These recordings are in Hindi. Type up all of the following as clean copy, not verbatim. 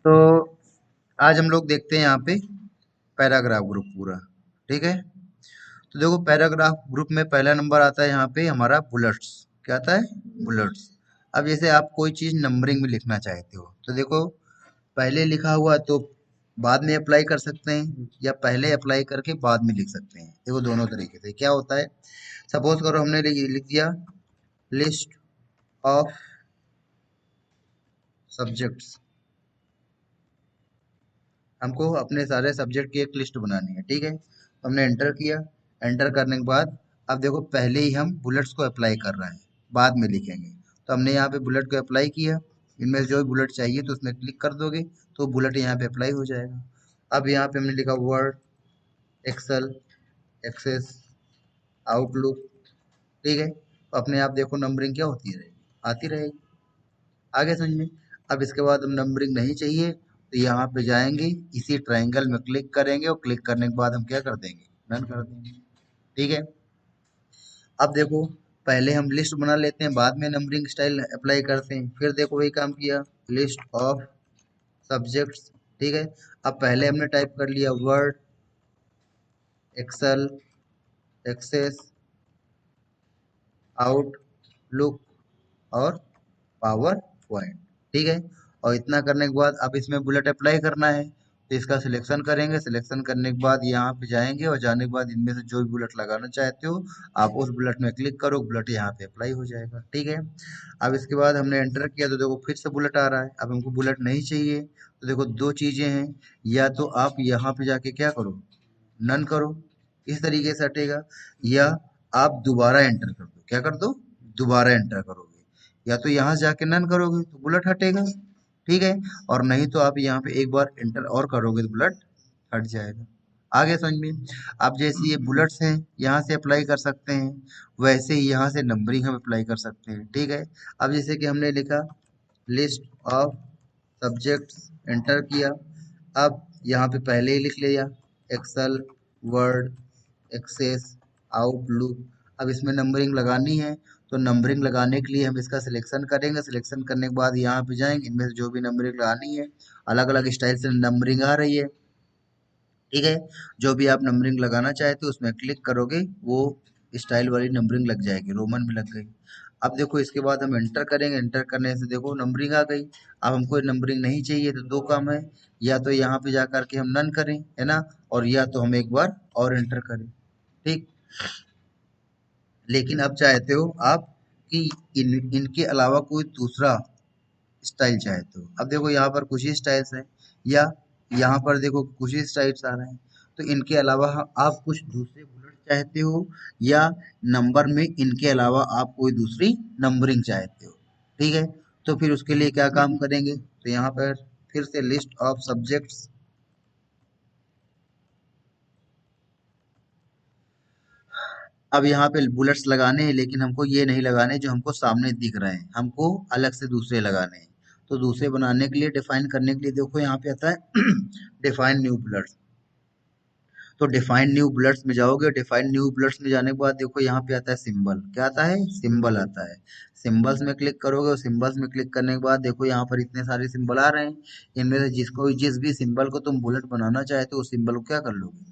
तो आज हम लोग देखते हैं यहाँ पे पैराग्राफ ग्रुप पूरा। ठीक है, तो देखो पैराग्राफ ग्रुप में पहला नंबर आता है यहाँ पे हमारा बुलेट्स। क्या आता है? बुलेट्स। अब जैसे आप कोई चीज नंबरिंग में लिखना चाहते हो तो देखो पहले लिखा हुआ तो बाद में अप्लाई कर सकते हैं या पहले अप्लाई करके बाद में लिख सकते हैं। देखो दोनों तरीके से क्या होता है। सपोज करो हमने लिख दिया लिस्ट ऑफ सब्जेक्ट्स। हमको अपने सारे सब्जेक्ट की एक लिस्ट बनानी है। ठीक है, तो हमने एंटर किया। एंटर करने के बाद अब देखो पहले ही हम बुलेट्स को अप्लाई कर रहे हैं, बाद में लिखेंगे। तो हमने यहाँ पे बुलेट को अप्लाई किया। इनमें से जो भी बुलेट चाहिए तो उसमें क्लिक कर दोगे तो बुलेट यहाँ पे अप्लाई हो जाएगा। अब यहाँ पे हमने लिखा वर्ड, एक्सेल, एक्सेस, आउटलुक। ठीक है, तो अपने आप देखो नंबरिंग क्या होती रहेगी, आती रहेगी। आगे समझ में। अब इसके बाद हम नंबरिंग नहीं चाहिए तो यहाँ पे जाएंगे, इसी ट्रायंगल में क्लिक करेंगे और क्लिक करने के बाद हम क्या कर देंगे, डन कर देंगे। ठीक है, अब देखो पहले हम लिस्ट बना लेते हैं, बाद में नंबरिंग स्टाइल अप्लाई करते हैं। फिर देखो वही काम किया, लिस्ट ऑफ सब्जेक्ट्स। ठीक है, अब पहले हमने टाइप कर लिया वर्ड, एक्सेल, एक्सेस, आउटलुक और पावर पॉइंट। ठीक है, और इतना करने के बाद अब इसमें बुलेट अप्लाई करना है तो इसका सिलेक्शन करेंगे। सिलेक्शन करने के बाद यहाँ पे जाएंगे और जाने के बाद इनमें से जो भी बुलेट लगाना चाहते हो आप उस बुलेट में क्लिक करो, बुलेट यहाँ पे अप्लाई हो जाएगा। ठीक है, अब इसके बाद हमने एंटर किया तो देखो फिर से बुलेट आ रहा है। अब हमको बुलेट नहीं चाहिए तो देखो दो चीजें हैं, या तो आप यहाँ पे जाके क्या करो, नन करो, इस तरीके से हटेगा। या आप दोबारा एंटर कर दो, क्या कर दो, दोबारा एंटर करोगे। या तो यहाँ से जाके नन करोगे तो बुलेट हटेगा। ठीक है, और नहीं तो आप यहाँ पे एक बार एंटर और करोगे तो बुलेट हट जाएगा। आगे समझ में। अब जैसे ये बुलेट्स हैं यहाँ से अप्लाई कर सकते हैं, वैसे ही यहाँ से नंबरिंग हम अप्लाई कर सकते हैं। ठीक है, अब जैसे कि हमने लिखा लिस्ट ऑफ सब्जेक्ट्स, एंटर किया। अब यहाँ पे पहले ही लिख लिया एक्सेल, वर्ड, एक्सेस, आउटलुक। अब इसमें नंबरिंग लगानी है तो नंबरिंग लगाने के लिए हम इसका सिलेक्शन करेंगे। सिलेक्शन करने के बाद यहाँ पे जाएंगे, इनमें से जो भी नंबरिंग लगानी है, अलग अलग स्टाइल से नंबरिंग आ रही है। ठीक है, जो भी आप नंबरिंग लगाना चाहते हो उसमें क्लिक करोगे, वो स्टाइल वाली नंबरिंग लग जाएगी, रोमन में लग गई। अब देखो इसके बाद हम एंटर करेंगे। एंटर करने से देखो नंबरिंग आ गई। अब हमको नंबरिंग नहीं चाहिए तो दो काम है, या तो यहाँ पे जा करके हम नन करें, है ना, और या तो हम एक बार और एंटर करें। ठीक, लेकिन अब चाहते हो आप कि इनके अलावा कोई दूसरा स्टाइल चाहते हो। अब देखो यहाँ पर कुछ ही स्टाइल्स हैं, या यहाँ पर देखो कुछ ही स्टाइल्स आ रहे हैं। तो इनके अलावा आप कुछ दूसरे बुलेट चाहते हो, या नंबर में इनके अलावा आप कोई दूसरी नंबरिंग चाहते हो। ठीक है, तो फिर उसके लिए क्या काम करेंगे, तो यहाँ पर फिर से लिस्ट ऑफ सब्जेक्ट्स। अब यहाँ पे बुलेट्स लगाने हैं, लेकिन हमको ये नहीं लगाने जो हमको सामने दिख रहे हैं, हमको अलग से दूसरे लगाने हैं। तो दूसरे बनाने के लिए, डिफाइन करने के लिए देखो यहाँ पे आता है डिफाइन न्यू बुलेट्स। तो डिफाइन न्यू बुलेट्स में जाओगे, डिफाइन न्यू बुलेट्स में जाने के बाद देखो यहाँ पे आता है सिंबल। क्या आता है? सिंबल आता है। सिंबल्स में क्लिक करोगे और सिंबल्स में क्लिक करने के बाद देखो यहाँ पर इतने सारे सिंबल आ रहे हैं। इनमें से जिस भी सिंबल को तुम बुलेट बनाना चाहते हो उस सिंबल को क्या कर लोगे,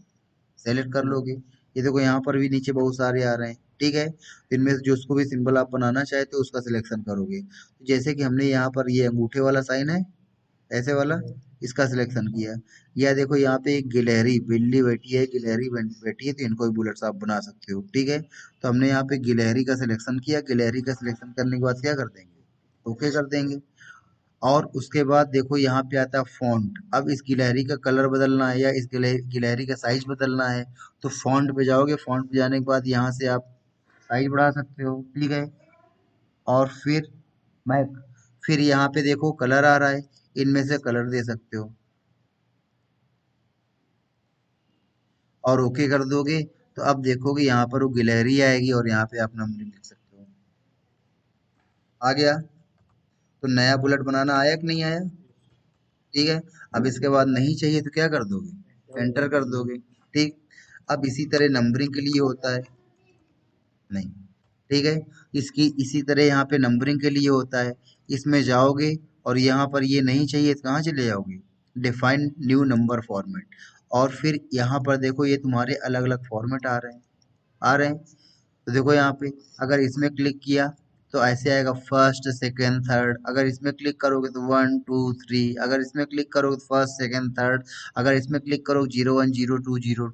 सेलेक्ट कर लोगे। ये देखो यहाँ पर भी नीचे बहुत सारे आ रहे हैं। ठीक है, तो इनमें से जिसको भी सिंबल आप बनाना चाहते हो उसका सिलेक्शन करोगे। जैसे कि हमने यहाँ पर ये अंगूठे वाला साइन है, ऐसे वाला, इसका सिलेक्शन किया। या देखो यहाँ पे एक गिलहरी बिल्ली बैठी है, गिलहरी बैठी है, तो इनको भी बुलेट्स आप बना सकते हो। ठीक है, तो हमने यहाँ पे गिलहरी का सिलेक्शन किया। गिलहरी का सिलेक्शन करने के बाद क्या कर देंगे, ओके कर देंगे। और उसके बाद देखो यहाँ पे आता है फॉन्ट। अब इस गिलहरी का कलर बदलना है या इस गिलहरी का साइज बदलना है तो फॉन्ट पे जाओगे। फॉन्ट पे जाने के बाद यहाँ से आप साइज बढ़ा सकते हो। ठीक है, और मैं फिर यहाँ पे देखो कलर आ रहा है, इनमें से कलर दे सकते हो और ओके कर दोगे। तो अब देखोगे यहाँ पर वो गिलहरी आएगी और यहाँ पे आप नंबरिंग लिख सकते हो। आ गया? तो नया बुलेट बनाना आया कि नहीं आया? ठीक है, अब इसके बाद नहीं चाहिए तो क्या कर दोगे, एंटर कर दोगे। ठीक, अब इसी तरह नंबरिंग के लिए होता है, नहीं, ठीक है, इसकी इसी तरह यहाँ पे नंबरिंग के लिए होता है। इसमें जाओगे और यहाँ पर ये नहीं चाहिए तो कहाँ चले जाओगे, डिफाइन न्यू नंबर फॉर्मेट, और फिर यहाँ पर देखो ये तुम्हारे अलग अलग फॉर्मेट आ रहे हैं। तो देखो यहाँ पे अगर इसमें क्लिक किया तो ऐसे आएगा फर्स्ट सेकंड थर्ड, अगर इसमें क्लिक करोगे तो 1 2 3, अगर इसमें क्लिक करोगे तो फर्स्ट सेकंड थर्ड, अगर इसमें क्लिक करोगे 0 1 0 2 0 2,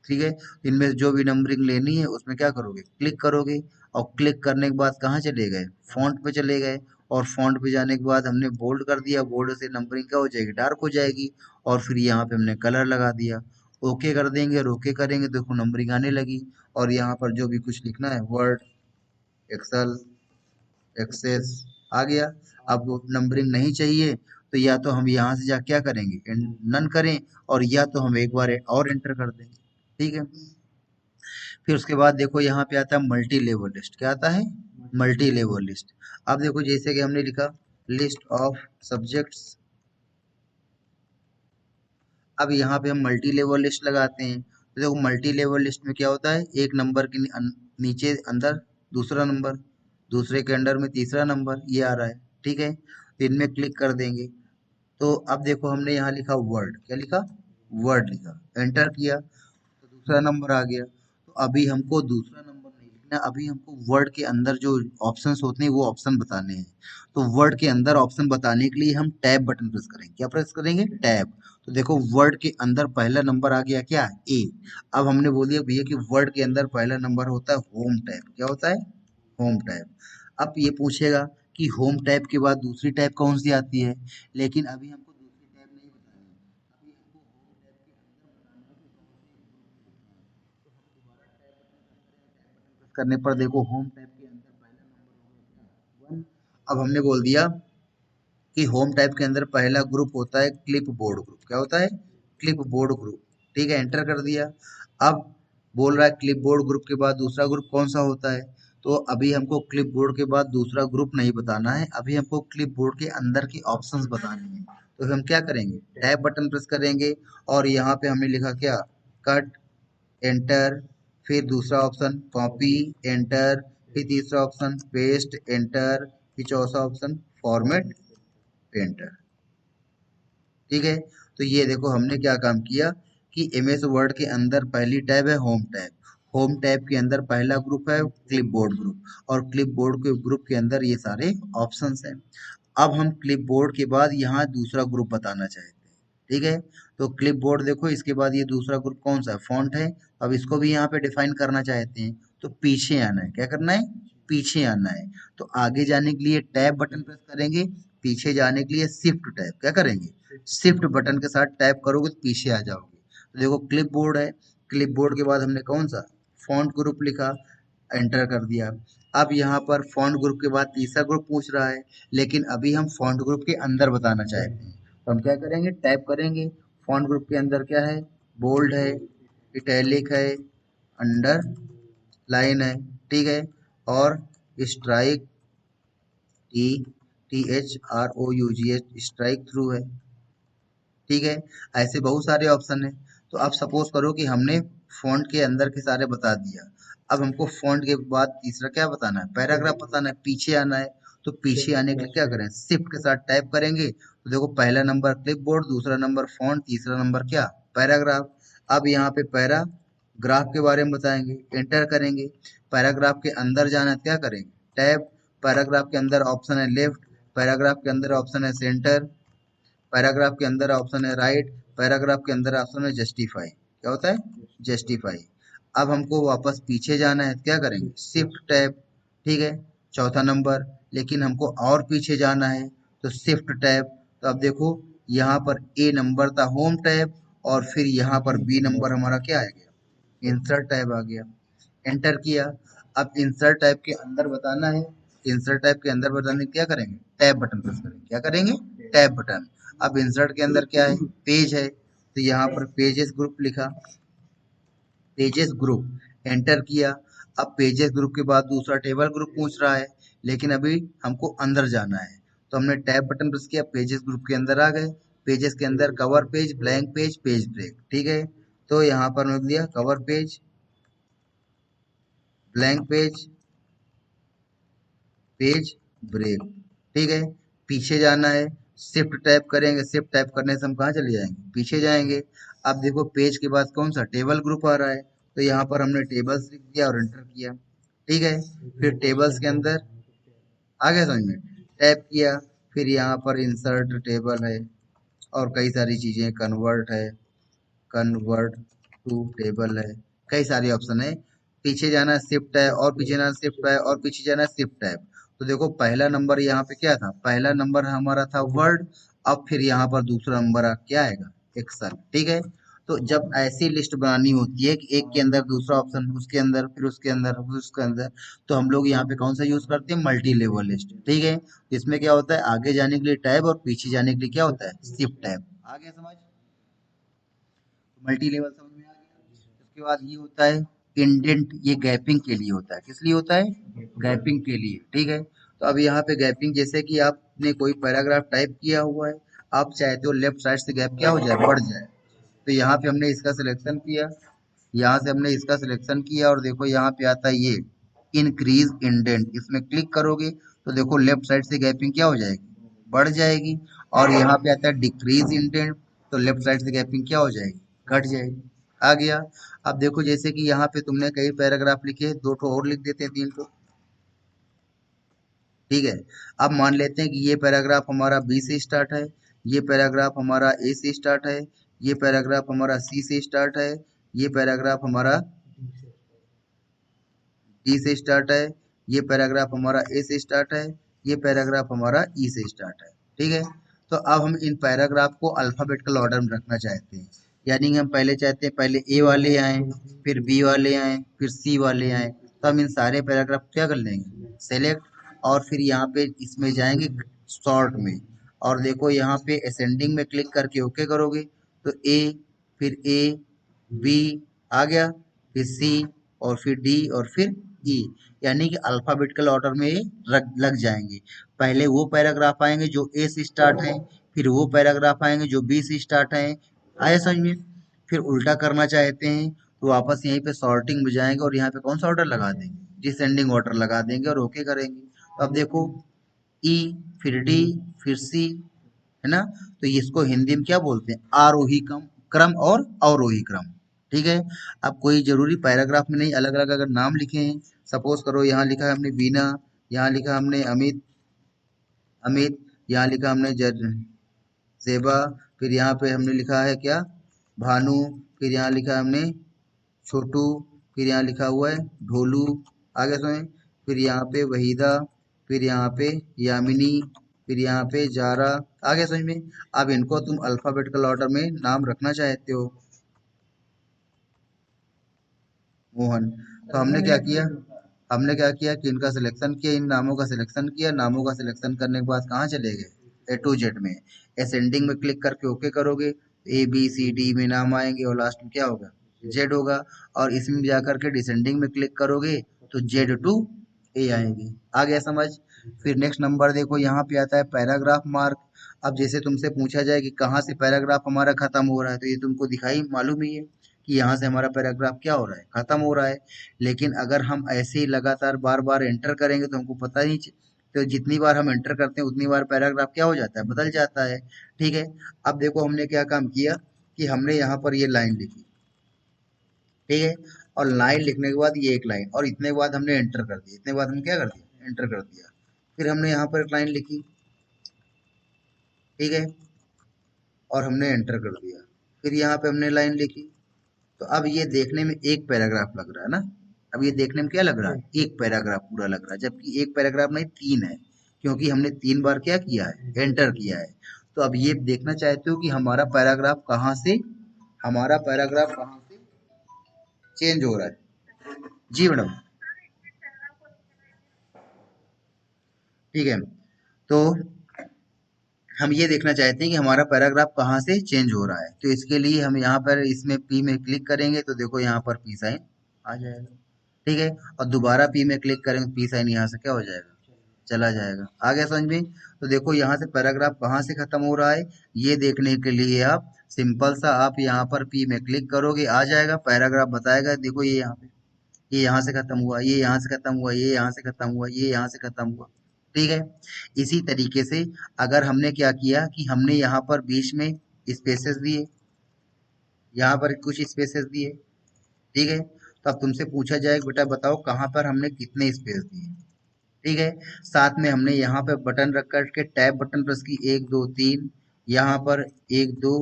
ठीक है। इनमें से जो भी नंबरिंग लेनी है उसमें क्या करोगे, क्लिक करोगे, और क्लिक करने के बाद कहाँ चले गए, फॉन्ट पे चले गए, और फॉन्ट पे जाने के बाद हमने बोल्ड कर दिया, बोल्ड से नंबरिंग क्या हो जाएगी, डार्क हो जाएगी, और फिर यहाँ पे हमने कलर लगा दिया, ओके कर देंगे, और ओके करेंगे देखो नंबरिंग आने लगी। और यहाँ पर जो भी कुछ लिखना है, वर्ड, एक्सेल, एक्सेस, आ गया। अब नंबरिंग नहीं चाहिए तो या तो हम यहाँ से जा क्या करेंगे, नन करें, और या तो हम एक बार और एंटर कर देंगे, ठीक है। फिर उसके बाद देखो यहाँ पे आता है मल्टी लेवल लिस्ट, क्या आता है, मल्टी लेवल लिस्ट। अब देखो जैसे कि हमने लिखा लिस्ट ऑफ सब्जेक्ट्स, अब यहाँ पे हम मल्टी लेवल लिस्ट लगाते हैं, तो देखो मल्टी लेवल लिस्ट में क्या होता है, एक नंबर के नीचे अंदर दूसरा नंबर, दूसरे के अंडर में तीसरा नंबर, ये आ रहा है, ठीक है। तो इनमें क्लिक कर देंगे, तो अब देखो हमने यहाँ लिखा वर्ड, क्या लिखा, वर्ड लिखा, एंटर किया तो दूसरा नंबर आ गया। तो अभी हमको दूसरा नंबर नहीं लिखना, अभी हमको वर्ड के अंदर जो ऑप्शंस होते हैं वो ऑप्शन बताने हैं। तो वर्ड के अंदर ऑप्शन बताने के लिए हम टैब बटन प्रेस करेंगे, क्या प्रेस करेंगे, टैब। तो देखो वर्ड के अंदर पहला नंबर आ गया, क्या, ए। अब हमने बोल दिया भैया कि वर्ड के अंदर पहला नंबर होता है होम टैब, क्या होता है, होम टैब। अब ये पूछेगा कि होम टैब के बाद दूसरी टैब कौन सी आती है, लेकिन अभी हमको दूसरी टैब नहीं बतानी है, अभी हमको होम टैब के अंदर बताना है कि कौन से ग्रुप लिखना है। तो हम दोबारा टैब बटन प्रेस करेंगे, टैब बटन प्रेस करने पर देखो होम टैब के अंदर पहला नंबर हो गया क्या, 1। अब हमने बोल दिया कि होम टैब के अंदर पहला ग्रुप होता है क्लिप बोर्ड ग्रुप, क्या होता है, क्लिप बोर्ड ग्रुप, ठीक है, एंटर कर दिया। अब बोल रहा है क्लिप बोर्ड ग्रुप के बाद दूसरा ग्रुप कौन सा होता है, तो अभी हमको क्लिप बोर्ड के बाद दूसरा ग्रुप नहीं बताना है, अभी हमको क्लिप बोर्ड के अंदर की ऑप्शंस बताने हैं। तो हम क्या करेंगे, टैब बटन प्रेस करेंगे, और यहाँ पे हमने लिखा क्या, कट, एंटर, फिर दूसरा ऑप्शन कॉपी, एंटर, फिर तीसरा ऑप्शन पेस्ट, एंटर, फिर चौथा ऑप्शन फॉर्मेट, एंटर, ठीक है। तो ये देखो हमने क्या काम किया कि एमएस वर्ड के अंदर पहली टैब है होम टैब, होम टैब के अंदर पहला ग्रुप है क्लिपबोर्ड ग्रुप, और क्लिपबोर्ड के ग्रुप के अंदर ये सारे ऑप्शंस हैं। अब हम क्लिपबोर्ड के बाद यहाँ दूसरा ग्रुप बताना चाहते हैं, ठीक है। तो क्लिपबोर्ड देखो इसके बाद ये दूसरा ग्रुप कौन सा है, फॉन्ट है। अब इसको भी यहाँ पे डिफाइन करना चाहते हैं, तो पीछे आना है, क्या करना है, पीछे आना है। तो आगे जाने के लिए टैब बटन प्रेस करेंगे, पीछे जाने के लिए शिफ्ट टैब, क्या करेंगे, शिफ्ट बटन के साथ टैप करोगे तो पीछे आ जाओगे। तो देखो क्लिप बोर्ड है, क्लिप बोर्ड के बाद हमने कौन सा, फॉन्ट ग्रुप लिखा, एंटर कर दिया। अब यहाँ पर फॉन्ट ग्रुप के बाद तीसरा ग्रुप पूछ रहा है, लेकिन अभी हम फॉन्ट ग्रुप के अंदर बताना चाहते हैं, तो हम क्या करेंगे, टैप करेंगे, फॉन्ट ग्रुप के अंदर क्या है, बोल्ड है, इटैलिक है, अंडर लाइन है, ठीक है, और strike, T THROUGH, strike through है, ठीक है। ऐसे बहुत सारे ऑप्शन है। तो अब सपोज करो कि हमने फॉन्ट के अंदर के सारे बता दिया, अब हमको फॉन्ट के बाद तीसरा क्या बताना है, पैराग्राफ बताना है, पीछे आना है। तो पीछे आने के लिए क्या करें, शिफ्ट के साथ टाइप करेंगे, तो देखो पहला नंबर क्लिपबोर्ड, दूसरा नंबर फॉन्ट, तीसरा नंबर क्या, पैराग्राफ। अब यहाँ पे पैराग्राफ के बारे में बताएंगे, एंटर करेंगे। पैराग्राफ के अंदर जाना है, क्या करेंगे, टैब। पैराग्राफ के अंदर ऑप्शन है लेफ्ट, पैराग्राफ के अंदर ऑप्शन है सेंटर, पैराग्राफ के अंदर ऑप्शन है राइट, पैराग्राफ के अंदर ऑप्शन है जस्टिफाई, क्या होता है, जस्टिफाई। अब हमको वापस पीछे जाना है, क्या करेंगे, शिफ्ट टैब, ठीक है, चौथा नंबर। लेकिन हमको और पीछे जाना है तो शिफ्ट टैब। तो अब देखो यहाँ पर ए नंबर था होम टैब, और फिर यहाँ पर बी नंबर हमारा क्या आ गया, इंसर्ट टैब आ गया, एंटर किया। अब इंसर्ट टैब के अंदर बताना है, इंसर्ट टैब के अंदर बताने के लिए क्या करेंगे, टैब बटन प्रेस करेंगे, क्या करेंगे, टैब बटन। अब इंसर्ट के अंदर क्या है, पेज है, तो यहाँ पर पेजेस ग्रुप लिखा, पेजेस ग्रुप, एंटर किया। अब पेजेस ग्रुप के बाद दूसरा टेबल ग्रुप पूछ रहा है, लेकिन अभी हमको अंदर जाना है, तो हमने टैब बटन प्रेस किया, पेजेस ग्रुप के अंदर आ गए। पेजेस के अंदर cover page, blank page, page break, ठीक है। तो यहाँ पर मैं दिया cover page, blank page, page break, ठीक है। पीछे जाना है, शिफ्ट टैप करेंगे, शिफ्ट टैप करने से हम कहाँ चले जाएंगे, पीछे जाएंगे। अब देखो पेज के बाद कौन सा टेबल ग्रुप आ रहा है, तो यहाँ पर हमने टेबल्स लिख दिया और एंटर किया। ठीक है, फिर टेबल्स के अंदर आ गया समझ में, टैप किया, फिर यहाँ पर इंसर्ट टेबल है और कई सारी चीजें, कन्वर्ट है, कन्वर्ट टू टेबल है, कई सारे ऑप्शन है। पीछे जाना शिफ्ट है, और पीछे जाना शिफ्ट है, और पीछे जाना शिफ्ट है। तो देखो पहला नंबर यहाँ पे क्या था, पहला नंबर हमारा था वर्ड। अब फिर यहाँ पर दूसरा नंबर क्या आएगा, एक्सेल। ठीक है, तो जब ऐसी लिस्ट बनानी होती है कि एक के अंदर दूसरा ऑप्शन, उसके अंदर, फिर उसके अंदर, फिर उसके अंदर, तो हम लोग यहाँ पे कौन सा यूज करते हैं, मल्टी लेवल लिस्ट। ठीक है, इसमें क्या होता है, आगे जाने के लिए टैब और पीछे जाने के लिए क्या होता है, शिफ्ट टैब। आगे समझ, मल्टी लेवल समझ में आ गया। उसके बाद ये होता है इंडेंट, ये गैपिंग के लिए होता है, किस लिए होता है, गैपिंग के लिए। ठीक है, तो अब यहाँ पे गैपिंग, जैसे कि आपने कोई पैराग्राफ टाइप किया हुआ है, आप चाहते हो लेफ्ट साइड से गैप क्या हो जाए, बढ़ जाए, तो यहाँ पे हमने इसका सिलेक्शन किया, यहाँ से हमने इसका सिलेक्शन किया, और देखो यहाँ पे आता है ये इंक्रीज इंडेंट, इसमें क्लिक करोगे तो देखो लेफ्ट साइड से गैपिंग क्या हो जाएगी, बढ़ जाएगी। और यहाँ पे आता है डिक्रीज इंडेंट, तो लेफ्ट साइड से गैपिंग क्या हो जाएगी, घट जाएगी। आ गया। अब देखो जैसे कि यहाँ पे तुमने कई पैराग्राफ लिखे, दो ठो और लिख देते हैं, तीन ठो। ठीक है, अब मान लेते हैं कि ये पैराग्राफ हमारा बी से स्टार्ट है, ये पैराग्राफ हमारा ए से स्टार्ट है, ये पैराग्राफ हमारा सी से स्टार्ट है, ये पैराग्राफ हमारा डी से स्टार्ट है, ये पैराग्राफ हमारा ए से स्टार्ट है, ये पैराग्राफ हमारा ई से स्टार्ट है। ठीक है, तो अब हम इन पैराग्राफ को अल्फाबेटिकल ऑर्डर में रखना चाहते हैं, यानी कि हम पहले चाहते हैं पहले ए वाले आए, फिर बी वाले आए, फिर सी वाले आए। तो हम इन सारे पैराग्राफ क्या कर लेंगे, सेलेक्ट, और फिर यहाँ पे इसमें जाएंगे शॉर्ट में, और देखो यहाँ पे असेंडिंग में क्लिक करके ओके करोगे, तो ए, फिर ए, बी आ गया, फिर सी, और फिर डी, और फिर ई, यानी कि अल्फाबेटिकल ऑर्डर में ये लग जाएंगे। पहले वो पैराग्राफ आएंगे जो ए से स्टार्ट है, फिर वो पैराग्राफ आएंगे जो बी से स्टार्ट है। आया समझ में। फिर उल्टा करना चाहते हैं तो वापस यहीं पे सॉर्टिंग में जाएंगे और यहाँ पे कौन सा ऑर्डर लगा देंगे, डिसेंडिंग ऑर्डर लगा देंगे और ओके करेंगे। तो अब देखो ई, फिर डी, फिर सी, है ना, तो इसको हिंदी में क्या बोलते हैं, आरोही क्रम, क्रम और अवरोही क्रम। ठीक है, अब कोई जरूरी पैराग्राफ में नहीं, अलग अलग अगर नाम लिखे हैं, सपोज करो यहाँ लिखा है हमने बीना, यहाँ लिखा हमने अमित, अमित, यहाँ लिखा हमने जेबा, फिर यहाँ पे हमने लिखा है क्या, भानु, फिर यहाँ लिखा है हमने छोटू, फिर यहाँ लिखा हुआ है ढोलू, आगे सुने, फिर यहाँ पे वहीदा, फिर यहाँ पे यामिनी, फिर यहाँ पे जारा। आगे समझ में। अब इनको तुम अल्फाबेटिकल ऑर्डर में नाम रखना चाहते हो, मोहन। तो हमने क्या किया, हमने क्या किया कि इनका सिलेक्शन किया, इन नामों का सिलेक्शन किया, नामों का सिलेक्शन करने के बाद कहाँ चले गए, ए टू जेड में। असेंडिंग में क्लिक करके ओके करोगे, ए बी सी डी में नाम आएंगे और लास्ट में क्या होगा, जेड होगा। और इसमें जाकर के डिसेंडिंग में क्लिक करोगे तो जेड टू ए आएंगे। आ गया समझ। फिर नेक्स्ट नंबर देखो यहाँ पे आता है पैराग्राफ मार्क। अब जैसे तुमसे पूछा जाए कि कहाँ से पैराग्राफ हमारा खत्म हो रहा है, तो ये तुमको दिखाई मालूम ही है कि यहाँ से हमारा पैराग्राफ क्या हो रहा है, खत्म हो रहा है। लेकिन अगर हम ऐसे ही लगातार बार बार एंटर करेंगे तो हमको पता नहीं तो जितनी बार हम एंटर करते हैं उतनी बार पैराग्राफ क्या हो जाता है, बदल जाता है। ठीक है, अब देखो हमने क्या काम किया कि हमने यहाँ पर ये लाइन लिखी। ठीक है, और लाइन लिखने के बाद ये एक लाइन, और इतने के बाद हमने एंटर कर दिया, इतने के बाद हम क्या कर दिया, एंटर कर दिया। फिर हमने यहाँ पर एक लाइन लिखी। ठीक है, और हमने एंटर कर दिया। फिर यहाँ पे हमने लाइन लिखी। तो अब ये देखने में एक पैराग्राफ लग रहा है ना, अब ये देखने में क्या लग रहा है, एक पैराग्राफ पूरा लग रहा है, जबकि एक पैराग्राफ नहीं, तीन है, क्योंकि हमने तीन बार क्या किया है, एंटर किया है। तो अब ये देखना चाहते हो कि हमारा पैराग्राफ कहाँ से, हमारा पैराग्राफ कहाँ से चेंज हो रहा है। जी मैडम। ठीक है, तो हम ये देखना चाहते हैं कि हमारा पैराग्राफ कहाँ से चेंज हो रहा है, तो इसके लिए हम यहाँ पर इसमें पी में क्लिक करेंगे तो देखो यहाँ पर पी साइन आ जाएगा। ठीक है, और दोबारा पी में क्लिक करेंगे, पी साइन यहाँ से क्या हो जाएगा, चला जाएगा। आ गया समझ में। तो देखो यहाँ से पैराग्राफ कहाँ से खत्म हो रहा है, ये देखने के लिए आप सिंपल सा आप यहाँ पर पी में क्लिक करोगे, आ जाएगा पैराग्राफ बताएगा, देखो ये यहाँ पे, ये यहाँ से खत्म हुआ, ये यहाँ से खत्म हुआ, ये यहाँ से खत्म हुआ, ये यहाँ से खत्म हुआ। ठीक है। इसी तरीके से अगर हमने क्या किया कि हमने यहाँ पर बीच में स्पेसेस दिए, यहाँ पर कुछ स्पेसेस दिए, ठीक है। तो अब तुमसे पूछा जाए बेटा बताओ कहाँ पर हमने कितने स्पेस दिए, ठीक है। साथ में हमने यहाँ पे बटन रख करके टैब बटन प्रेस की, 1 2 3, यहाँ पर 1 2,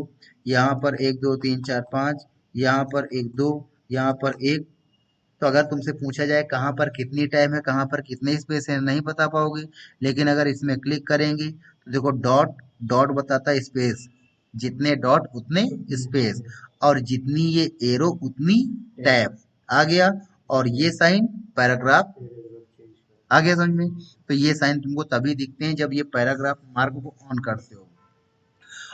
यहाँ पर 1 2 3 4 5, यहाँ पर 1 2, यहाँ पर 1। तो अगर तुमसे पूछा जाए कहाँ पर कितनी टैब है, कहाँ पर कितने स्पेस है, नहीं बता पाओगे। लेकिन अगर इसमें क्लिक करेंगे तो देखो डॉट, डॉट बताता है स्पेस, जितने डॉट उतने स्पेस, और जितनी ये एरो उतनी टैब आ गया। और ये साइन पैराग्राफ आ गया समझ में। तो ये साइन तुमको तभी दिखते हैं जब ये पैराग्राफ मार्क को ऑन करते हो,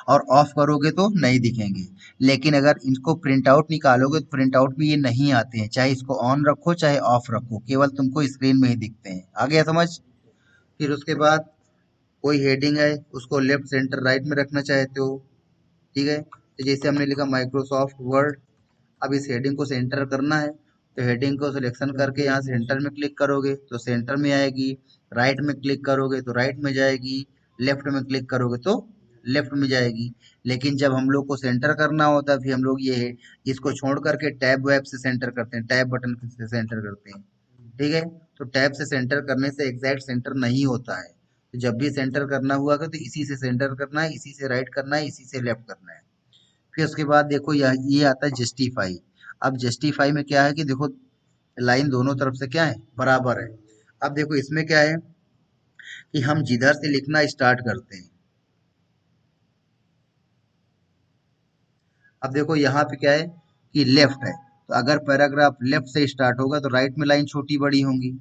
और ऑफ करोगे तो नहीं दिखेंगे। लेकिन अगर इनको प्रिंट आउट निकालोगे तो प्रिंट आउट में ये नहीं आते हैं, चाहे इसको ऑन रखो चाहे ऑफ रखो, केवल तुमको स्क्रीन में ही दिखते हैं। आ गया समझ। फिर उसके बाद कोई हेडिंग है, उसको लेफ्ट सेंटर राइट में रखना चाहते हो, ठीक है। तो जैसे हमने लिखा माइक्रोसॉफ्ट वर्ड, अब इस हेडिंग को सेंटर करना है, तो हेडिंग को सिलेक्शन करके यहाँ सेंटर में क्लिक करोगे तो सेंटर में आएगी, राइट में क्लिक करोगे तो राइट में जाएगी, लेफ्ट में क्लिक करोगे तो लेफ्ट में जाएगी। लेकिन जब हम लोग को सेंटर करना होता है फिर हम लोग ये इसको छोड़ करके टैब वेब से सेंटर करते हैं, टैब बटन से सेंटर करते हैं, ठीक है। तो टैब से सेंटर करने से एग्जैक्ट सेंटर नहीं होता है। तो जब भी सेंटर करना हुआ तो इसी से सेंटर करना है, इसी से राइट करना है, इसी से लेफ्ट करना है। फिर उसके बाद देखो ये आता है जस्टिफाई। अब जस्टिफाई में क्या है कि देखो लाइन दोनों तरफ से क्या है, बराबर है। अब देखो इसमें क्या है कि हम जिधर से लिखना स्टार्ट करते हैं, अब देखो यहाँ पे क्या है कि लेफ्ट है, तो अगर पैराग्राफ लेफ्ट से स्टार्ट होगा तो राइट में लाइन छोटी बड़ी होंगी,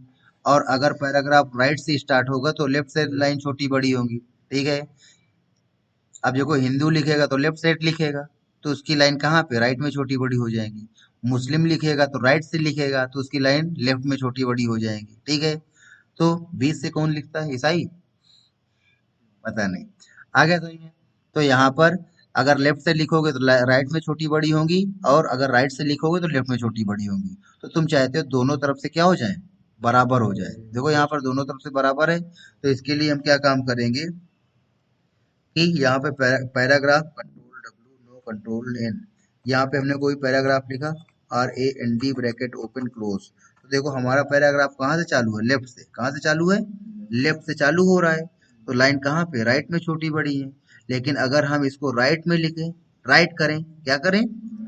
और अगर पैराग्राफ राइट से स्टार्ट होगा तो लेफ्ट से लाइन छोटी बड़ी होगी, ठीक है। अब देखो हिंदू लिखेगा तो लेफ्ट साइड लिखेगा, तो उसकी लाइन कहाँ पे, राइट में छोटी बड़ी हो जाएगी। मुस्लिम लिखेगा तो राइट से लिखेगा तो उसकी लाइन लेफ्ट में छोटी बड़ी हो जाएगी, ठीक है। तो बीच से कौन लिखता है, ईसाई, पता नहीं। आ गया समझ में। तो यहाँ पर अगर लेफ्ट से लिखोगे तो राइट में छोटी बड़ी होंगी, और अगर राइट से लिखोगे तो लेफ्ट में छोटी बड़ी होंगी। तो तुम चाहते हो दोनों तरफ से क्या हो जाए, बराबर हो जाए। देखो यहाँ पर दोनों तरफ से बराबर है, तो इसके लिए हम क्या काम करेंगे कि यहाँ पे paragraph control W, no control N, यहाँ पे हमने कोई पैराग्राफ लिखा, RAND ब्रैकेट ओपन क्लोज। तो देखो हमारा पैराग्राफ कहाँ से चालू है, लेफ्ट से। कहाँ से चालू है, लेफ्ट से चालू हो रहा है, तो लाइन कहाँ पे, राइट में छोटी बड़ी है। लेकिन अगर हम इसको राइट में लिखें, राइट करें, क्या करें,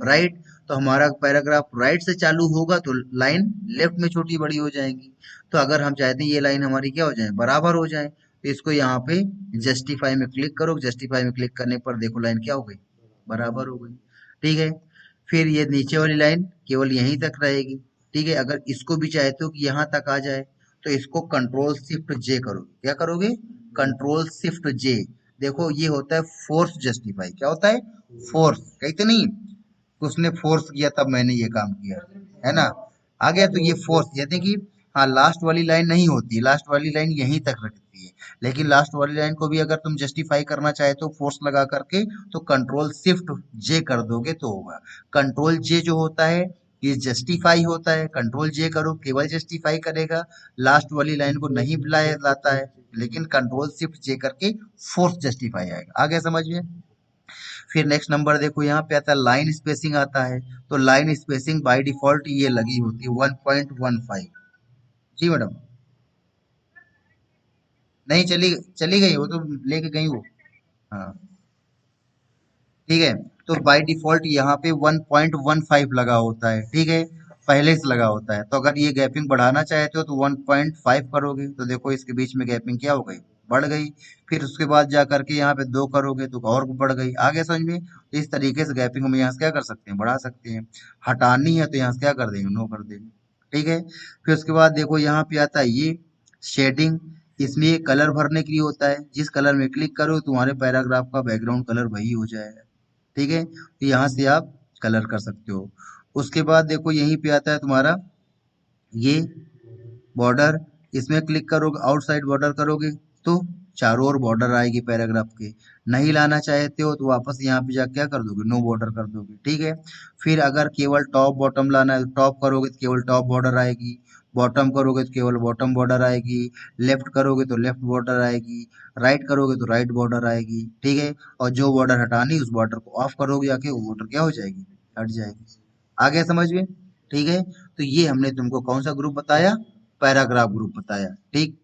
राइट, तो हमारा पैराग्राफ राइट से चालू होगा तो लाइन लेफ्ट में छोटी बड़ी हो जाएगी। तो अगर हम चाहते हैं ये लाइन हमारी क्या हो जाए, बराबर हो जाए, तो इसको यहाँ पे जस्टिफाई में क्लिक करो। जस्टिफाई में क्लिक करने पर देखो लाइन क्या हो गई, बराबर हो गई, ठीक है। फिर ये नीचे वाली लाइन केवल यहीं तक रहेगी, ठीक है। अगर इसको भी चाहते हो कि यहाँ तक आ जाए तो इसको कंट्रोल शिफ्ट जे करोगे, क्या करोगे, कंट्रोल शिफ्ट जे। देखो ये होता है फोर्स जस्टिफाई, क्या होता है, फोर्स, कहते नहीं उसने फोर्स किया तब मैंने ये काम किया, है ना। आ गया, तो ये फोर्स यानी कि हाँ लास्ट वाली लाइन नहीं होती, लास्ट वाली लाइन यहीं तक रखती है। लेकिन लास्ट वाली लाइन को भी अगर तुम जस्टिफाई करना चाहे तो फोर्स लगा करके तो कंट्रोल शिफ्ट जे कर दोगे तो होगा। कंट्रोल जे जो होता है ये जस्टिफाई होता है, कंट्रोल जे करो केवल जस्टिफाई करेगा, लास्ट वाली लाइन को नहीं बुलाया जाता है। लेकिन कंट्रोल शिफ्ट जे करके फोर्स जस्टिफाई आएगा। आ गया समझ में। फिर नेक्स्ट नंबर देखो यहाँ पे आता है लाइन स्पेसिंग आता है। तो लाइन स्पेसिंग बाय डिफॉल्ट ये लगी होती है 1.15। जी मैडम, नहीं चली, चली गई वो तो, लेके गई वो, हाँ ठीक है। तो बाय डिफॉल्ट यहाँ पे 1.15 लगा होता है, ठीक है, पहले से लगा होता है। तो अगर ये गैपिंग बढ़ाना चाहते हो तो 1.5 करोगे, तो देखो इसके बीच में गैपिंग क्या हो गई, बढ़ गई। फिर उसके बाद जा करके यहाँ पे 2 करोगे तो और बढ़ गई। आगे समझ में। तो इस तरीके से गैपिंग हम यहाँ से क्या कर सकते हैं, बढ़ा सकते हैं। हटानी है तो यहाँ से क्या कर देंगे, नो कर देंगे, ठीक है। फिर उसके बाद देखो यहाँ पे आता है ये शेडिंग। इसमें ये कलर भरने के लिए होता है, जिस कलर में क्लिक करो तुम्हारे पैराग्राफ का बैकग्राउंड कलर वही हो जाएगा, ठीक है। तो यहाँ से आप कलर कर सकते हो। उसके बाद देखो यहीं पे आता है तुम्हारा ये बॉर्डर, इसमें क्लिक करोगे, आउटसाइड बॉर्डर करोगे तो चारों ओर बॉर्डर आएगी पैराग्राफ के। नहीं लाना चाहते हो तो वापस यहाँ पे जाके क्या कर दोगे, नो बॉर्डर कर दोगे। ठीक है। फिर अगर केवल टॉप बॉटम लाना है तो टॉप करोगे तो केवल टॉप बॉर्डर आएगी, बॉटम करोगे तो केवल बॉटम बॉर्डर आएगी, लेफ्ट करोगे तो लेफ्ट बॉर्डर आएगी, राइट करोगे तो राइट बॉर्डर आएगी। ठीक है। और जो बॉर्डर हटानी उस बॉर्डर को ऑफ करोगे जाके, वो बॉर्डर क्या हो जाएगी, हट जाएगी। आगे समझ में। ठीक है। तो ये हमने तुमको कौन सा ग्रुप बताया, पैराग्राफ ग्रुप बताया। ठीक,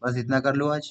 बस इतना कर लो आज।